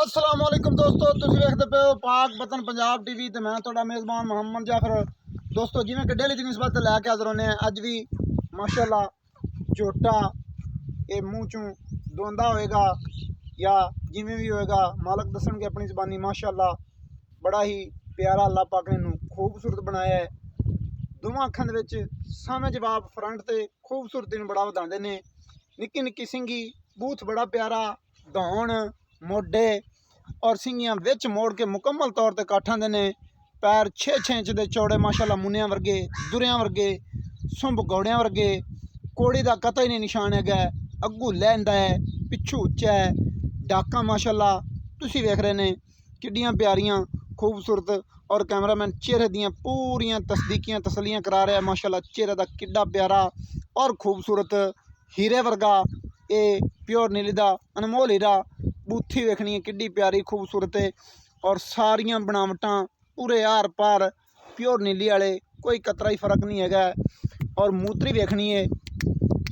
अस्सलाम वालेकुम दोस्तों, तुसीं वेखदे पे हो पाक वतन पंजाब टीवी ते मैं तुहाडा मेज़बान मोहम्मद जाफर। दोस्तों जिवें कि डेली दी निस्बत लैके हाज़र होने अज भी माशाअल्लाह झोटा ये मूँह चों दोंदा होएगा या जिमें भी होएगा मालक दसणगे अपनी ज़बानी। माशाअल्लाह बड़ा ही प्यारा अल्लाह पाक ने खूबसूरत बनाया है। दोवां अखां दे विच सामे जवाब फ्रंट ते खूबसूरती नूं बड़ा वधांदे ने। निक्की निक्की सिंगी बूथ बड़ा प्यारा धौण मोढे और सिंगियां विच मोड़ के मुकम्मल तौर पर काठां दे ने। पैर 6-6 इंच दे चौड़े माशाअल्लाह मुनिया वर्गे दुरियां वर्गे सुंभ घोड़ियां वर्गे। कोड़ी दा कतई नहीं निशान है, अग्गू लैंदा है पिछू उच्चा है। डाका माशाअल्लाह तुसीं वेख रहे ने किड्डियां प्यारियां खूबसूरत और कैमरामैन चेहरे दियां पूरियां तस्दीकियां तसलियां करा रहा है। माशाअल्लाह चेहरे दा किड्डा प्यारा और खूबसूरत हीरे वर्गा ये प्योर नीली दा अनमोल हीरा। बूथी वेखनी है किड्डी प्यारी खूबसूरत है और सारियां बनावटां पूरे आर पार प्योर नीली वाले कोई कतरा ही फर्क नहीं है। और मूत्री वेखनी है,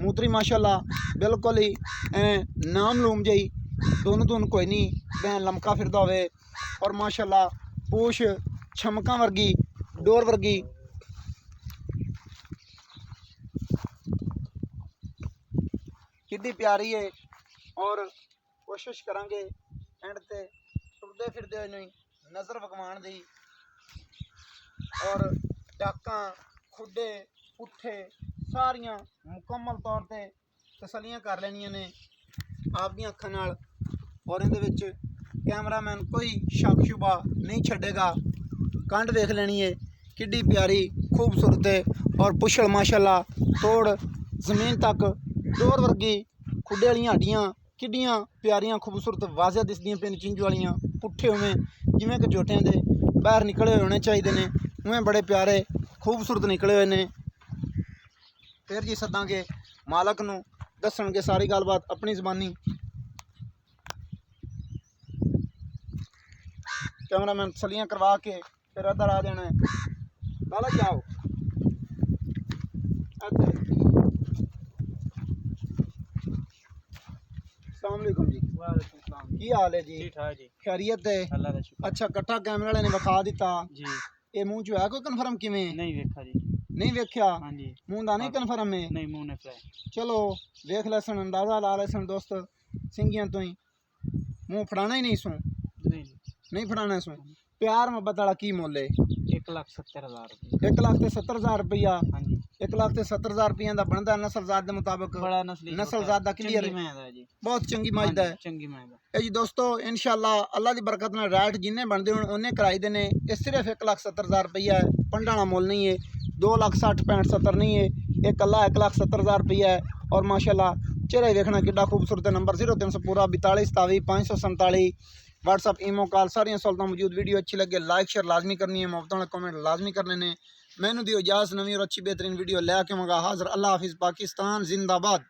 मूत्री माशाअल्लाह बिल्कुल ही नाम लूम जही दुन दुन कोई नहीं बैन लमका फिरदा होवे। और माशाअल्लाह पूछ छमका वर्गी डोर वर्गी किड्डी प्यारी है। और कोशिश करांगे एंड ते टुरदे फिरदे नहीं नज़र वगवाण दी। और डाकां खुडे पुट्ठे सारियां मुकम्मल तौर पर तसलियां कर लैनियां ने आपदियां अखां नाल। और इहदे विच कैमरामैन कोई शक शुबा नहीं छड्डेगा। कंड देख लेनी है किड्डी प्यारी खूबसूरत है और पुछड़ माशाअल्लाह तोड़ जमीन तक डोर वर्गी खुडे वाली हड्डियां किड्डियां प्यारियां खूबसूरत वाजिया दिसदियां पेन चिंजू वालियां। पुट्ठे उवें जिवें कि जोटियां दे बाहर निकले हुए होने चाहिए ने उवें बड़े प्यारे खूबसूरत निकले हुए ने। फिर जी सदांगे मालक नूं दसणगे सारी गलबात अपनी ज़बानी। कैमरामैन तसलियां करवा के फिर अदर आ देना है। मालक जाओ अस्सलामुअलैकुम जी। वालेकुम सलाम की हाल है जी? ठीक ठाक जी, खैरियत है? अल्लाह दा शुक्र अच्छा कट्ठा कैमरे वाले ने विखा दिता जी। ये मूँह चो है कोई कन्फर्म किवें नहीं वेखा जी। नहीं वेख्या हाँ जी। मूँह दा नहीं कन्फर्म है? नहीं मुंह ने फ्राई। चलो वेख लैसन अंदाज़ा ला लैसन दोस्त सिंगियां तो ही मूँह फड़ाना ही नहीं सू नहीं फड़ाना सू। प्यार मोहब्बत वाला की मुल है? 1,70,000 रुपये। 1,70,000 रुपया। हाँ जी। 1,70,000 रुपया का बनता नस्ल जात के मुताबिक। बड़ा नस्ली नस्ल जात दा क्लियर चंगी है, मैं दा जी। बहुत चंगी मजदा है। चंगी मैं दा। ਇਹ ਜੀ ਦੋਸਤੋ ਇਨਸ਼ਾਅੱਲਾ ਅੱਲਾ ਦੀ ਬਰਕਤ ਨਾਲ ਰੈਟ ਜਿੰਨੇ ਬਣਦੇ ਹੋਣ ਉਹਨੇ ਕਰਾਈ ਦੇ ਨੇ। ਇਹ ਸਿਰਫ 1,70,000 रुपया है, पंडा वाला मुल नहीं है। 2,60,000 65 70 नहीं है, एक कला 1,70,000 रुपया है। और माशाअल्लाह चेहरा देखना कितना खूबसूरत है। नंबर 0300 पूरा 42 27 547 व्हाट्सअप ईमो कॉल सारियां सहूलतां मौजूद। वीडियो अच्छी लगे लाइक शेयर लाजमी करनी है, मुफ्त वाले कमेंट लाजमी करने ने। मैनू दियो इजाज़त नवीं और अच्छी बेहतरीन वीडियो लैके मंगा हाज़र। अल्लाह हाफिज़। पाकिस्तान जिंदाबाद।